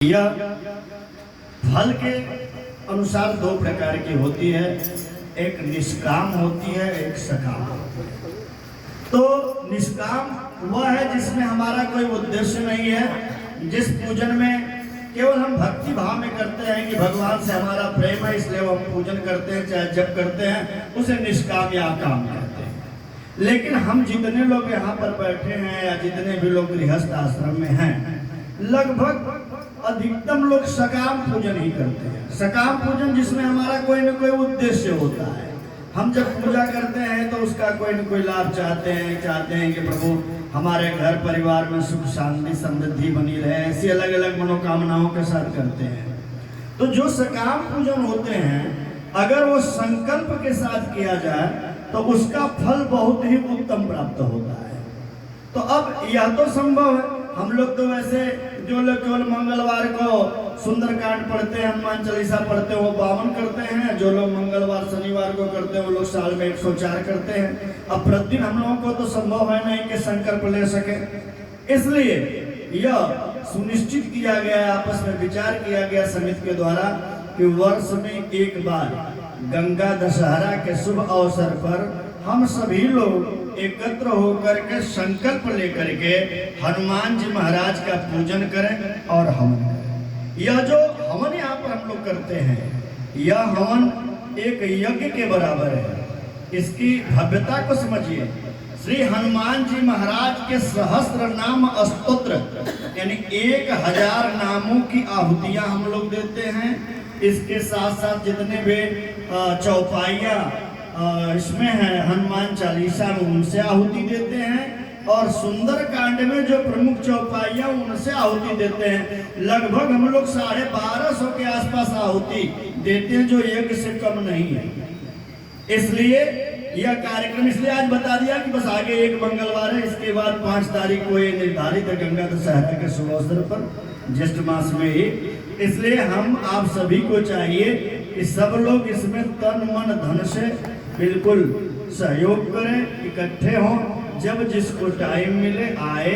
यह फल के अनुसार दो प्रकार की होती है, एक निष्काम होती है, एक सकाम। तो निष्काम वह है जिसमें हमारा कोई उद्देश्य नहीं है, जिस पूजन में केवल हम भक्ति भाव में करते हैं कि भगवान से हमारा प्रेम है इसलिए हम पूजन करते हैं, चाहे जप करते हैं, उसे निष्काम या काम कहते हैं। लेकिन हम जितने लोग यहाँ पर बैठे हैं या जितने भी लोग गृहस्थ आश्रम में हैं, लगभग अधिकतम लोग सकाम पूजन ही करते हैं। सकाम पूजन जिसमें हमारा कोई न कोई उद्देश्य होता है। हम जब पूजा करते हैं तो उसका कोई न कोई लाभ चाहते हैं कि प्रभु हमारे घर परिवार में सुख शांति समृद्धि बनी रहे, ऐसी अलग अलग मनोकामनाओं के साथ करते हैं। तो जो सकाम पूजन होते हैं, अगर वो संकल्प के साथ किया जाए तो उसका फल बहुत ही उत्तम प्राप्त होता है। तो अब यह तो संभव है, हम लोग तो वैसे जो लोग केवल मंगलवार को सुंदरकांड पढ़ते हैं, हनुमान चालीसा पढ़ते हैं, वो 52 करते हैं। जो लोग मंगलवार शनिवार को करते हैं वो लोग साल में 104 करते हैं। अब प्रतिदिन हम लोगों को तो संभव है नहीं कि संकल्प ले सके, इसलिए यह सुनिश्चित किया गया, आपस में विचार किया गया समिति के द्वारा कि वर्ष में एक बार गंगा दशहरा के शुभ अवसर पर हम सभी लोग एकत्र होकर के संकल्प लेकर के हनुमान जी महाराज का पूजन करें और हवन करें। यह जो हवन यहाँ पर हम लोग करते हैं, यह हवन एक यज्ञ के बराबर है। इसकी भव्यता को समझिए। श्री हनुमान जी महाराज के सहस्त्र नाम स्तोत्र यानी 1000 नामों की आहुतियां हम लोग देते हैं। इसके साथ साथ जितने भी चौपाइयाँ इसमें है हनुमान चालीसा में, उनसे आहुति देते हैं, और सुंदर कांड में जो प्रमुख चौपाइयां उनसे आहुति देते हैं। लगभग हम लोग 1250 के आसपास आहुति देते हैं, जो यज्ञ से कम नहीं है। इसलिए यह कार्यक्रम इसलिए आज बता दिया कि बस आगे एक मंगलवार है, इसके बाद 5 तारीख को ये निर्धारित है गंगा दशहरा के शुभ अवसर पर ज्येष्ठ मास में ही। इसलिए हम आप सभी को चाहिए कि सब लोग इसमें तन मन धन से बिल्कुल सहयोग करें, इकट्ठे हों, जब जिसको टाइम मिले आए,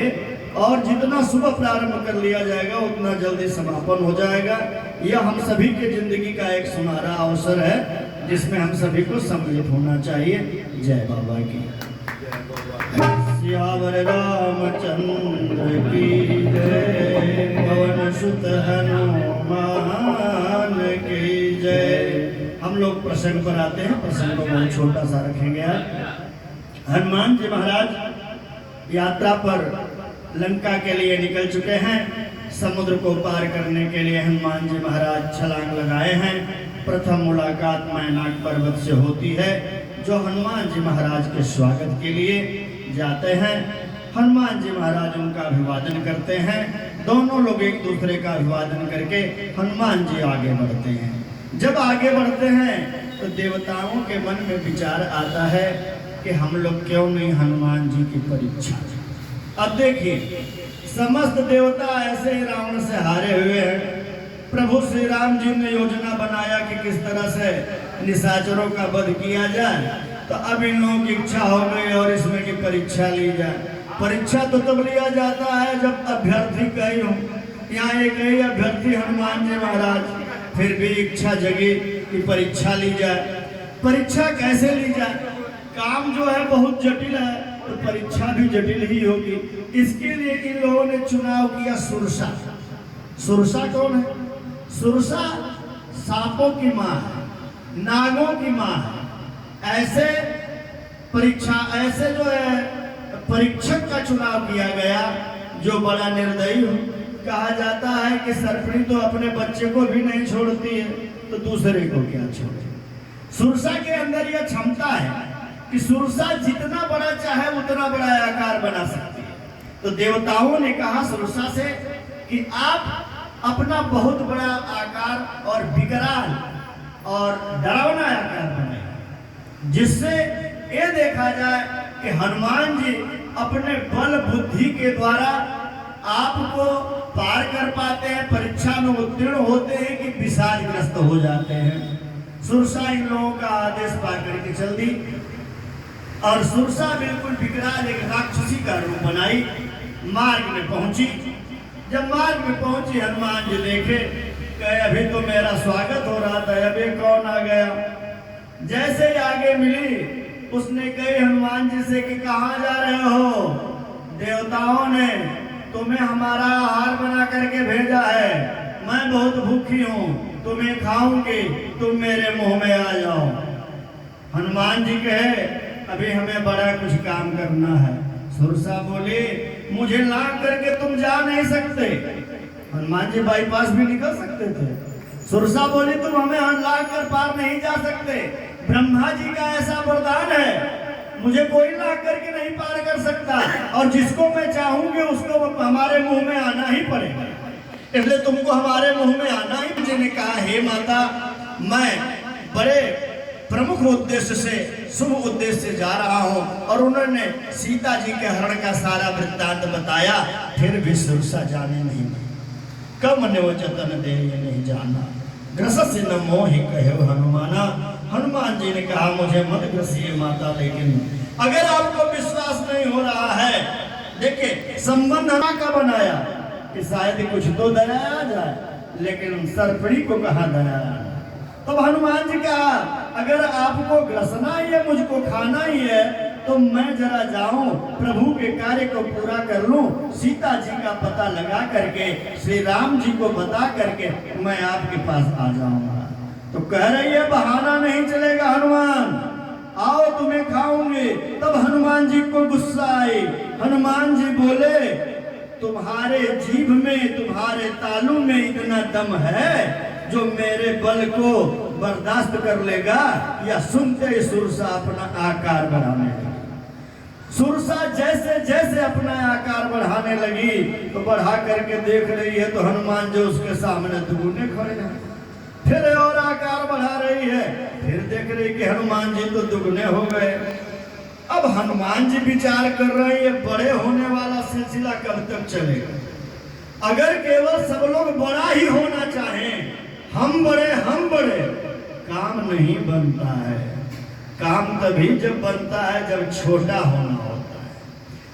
और जितना सुबह प्रारंभ कर लिया जाएगा उतना जल्दी समापन हो जाएगा। यह हम सभी के जिंदगी का एक सुनहरा अवसर है जिसमें हम सभी को सम्मिलित होना चाहिए। जय बाबा की। सियावर रामचंद्र की जय, पवन सुत हनुमान की जय। हम लोग प्रसंग पर आते हैं, प्रसंग को बहुत छोटा सा रखेंगे। हनुमान जी महाराज यात्रा पर लंका के लिए निकल चुके हैं। समुद्र को पार करने के लिए हनुमान जी महाराज छलांग लगाए हैं। प्रथम मुलाकात मैनाक पर्वत से होती है, जो हनुमान जी महाराज के स्वागत के लिए जाते हैं। हनुमान जी महाराज उनका अभिवादन करते हैं। दोनों लोग एक दूसरे का अभिवादन करके हनुमान जी आगे बढ़ते हैं। जब आगे बढ़ते हैं तो देवताओं के मन में विचार आता है कि हम लोग क्यों नहीं हनुमान जी की परीक्षा। अब देखिए, समस्त देवता ऐसे ही रावण से हारे हुए हैं। प्रभु श्री राम जी ने योजना बनाया कि किस तरह से निशाचरों का वध किया जाए। तो अब इन लोगों की इच्छा हो गई और इसमें की परीक्षा ली जाए। परीक्षा तो तब लिया जाता है जब अभ्यर्थी कई हो। यहाँ एक ही अभ्यर्थी हनुमान जी महाराज, फिर भी इच्छा जगी कि परीक्षा ली जाए। परीक्षा कैसे ली जाए? काम जो है बहुत जटिल है, तो परीक्षा भी जटिल ही होगी। इसके लिए इन लोगों ने चुनाव किया सुरसा। सुरसा कौन है? सुरसा सांपों की माँ है, नागों की माँ है। ऐसे जो है परीक्षक का चुनाव किया गया, जो बड़ा निर्दयी हो। कहा जाता है कि सर्पणी तो अपने बच्चे को भी नहीं छोड़ती है, तो दूसरे को क्या छोड़े। सुरसा के अंदर यह क्षमता है कि सुरसा जितना बड़ा चाहे उतना बड़ा आकार बना सकती है। तो देवताओं ने कहा सुरसा से कि आप अपना बहुत बड़ा आकार और विकराल और डरावना आकार बनाए, जिससे ये देखा जाए कि हनुमान जी अपने बल बुद्धि के द्वारा आपको पार कर पाते हैं, परीक्षा में उत्तीर्ण होते हैं कि विषादग्रस्त हो जाते हैं। सुरसा इन लोगों का आदेश पा करके चल दी, और सुरसा बिल्कुल विकराल एक राक्षसी का रूप बनाई, मार्ग में पहुंची। जब मार्ग में पहुंची, हनुमान जी देखे, कहे अभी तो मेरा स्वागत हो रहा था, अभी कौन आ गया। जैसे ही आगे मिली, उसने कही हनुमान जी से कि कहाँ जा रहे हो। देवताओं ने तुम्हें हमारा आहार बना करके भेजा है, मैं बहुत भूखी हूँ, तुम्हें खाऊंगी, तुम मेरे मुंह में आ जाओ। हनुमान जी कहे अभी हमें बड़ा कुछ काम करना है। सुरसा बोली मुझे लांग करके तुम जा नहीं सकते। हनुमान जी बाईपास भी निकल सकते थे। सुरसा बोली तुम हमें लांग कर पार नहीं जा सकते, ब्रह्मा जी का ऐसा वरदान है, मुझे कोई लांग करके नहीं पार कर सकता, और जिसको मैं चाहूंगी उसको हमारे मुंह में आना ही पड़ेगा, इसलिए तुमको हमारे मुंह में आना ही। मुझे ने कहा हे माता, मैं बड़े प्रमुख उद्देश्य से, शुभ उद्देश्य से जा रहा हूं। और उन्होंने सीता जी के हरण का सारा वृत्तांत बताया। फिर भी सुरसा जाने नहीं दी। कम ने वो जतन दे ये नहीं जाना, ग्रस न मोहि कहे हनुमाना। हनुमान जी ने कहा मुझे मत ग्रसिए माता, लेकिन अगर आपको विश्वास नहीं हो रहा है, देखिए संबंध का बनाया कि शायद कुछ तो दया आ जाए, लेकिन सरपड़ी को कहा दया। तब हनुमान जी कहा अगर आपको ग्रसना ही है, मुझको खाना ही है, तो मैं जरा जाऊं, प्रभु के कार्य को पूरा कर लूं, सीता जी का पता लगा करके, श्री राम जी को बता करके मैं आपके पास आ जाऊंगा। तो कह रही है बहाना नहीं चलेगा हनुमान, आओ तुम्हें खाऊंगी। तब हनुमान जी को गुस्सा आई। हनुमान जी बोले तुम्हारे जीभ में, तुम्हारे तालू में इतना दम है जो मेरे बल को बर्दाश्त कर लेगा, या सुनते ही सुरसा अपना आकार बढ़ाने लगी। सुरसा जैसे जैसे अपना आकार बढ़ाने लगी, तो बढ़ा करके देख रही है तो हनुमान जी उसके सामने दुगुने खड़े हैं। फिर और आकार बढ़ा रही है, फिर देख रही कि हनुमान जी तो दुगने हो गए। अब हनुमान जी विचार कर रहे हैं बड़े होने वाला सिलसिला कब तक चलेगा। अगर केवल सब लोग बड़ा ही होना चाहें, हम बड़े, काम नहीं बनता है। काम तभी जब बनता है जब छोटा होना होता है।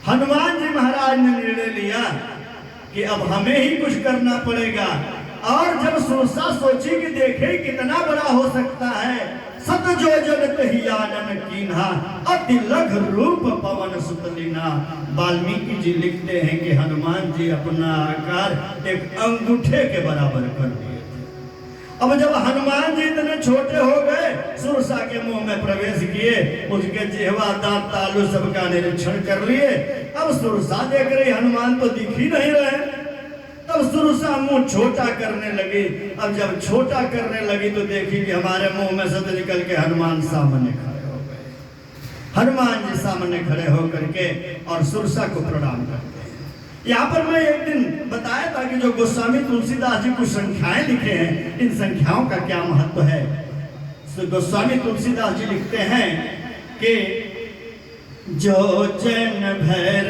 हनुमान जी महाराज ने निर्णय लिया कि अब हमें ही कुछ करना पड़ेगा। और जब सुरसा सोची कि देखे कितना बड़ा हो सकता है, सत जो जन कही आनन कीन्हा, अति लघु रूप पवन सुत लीन्हा। वाल्मीकि जी लिखते हैं कि हनुमान जी अपना आकार एक अंगूठे के बराबर कर दिए थे। अब जब हनुमान जी इतने छोटे हो गए, सुरसा के मुंह में प्रवेश किए, उसके जिह्वा दांत तालू सबका निरीक्षण कर लिए। अब सुरसा देख रही हनुमान तो दिख ही नहीं रहे। तब सुरसा मुंह छोटा करने लगी। अब जब छोटा करने लगी तो देखी कि हमारे मुंह में से तो निकल के हनुमान सामने खड़े हो गए। हनुमान जी सामने खड़े होकर के और सुरसा को प्रणाम करते हैं। यहाँ पर मैं एक दिन बताया था कि जो गोस्वामी तुलसीदास जी कुछ संख्याएं लिखे हैं, इन संख्याओं का क्या महत्व है। तो गोस्वामी तुलसीदास जी लिखते हैं कि जो जन भैर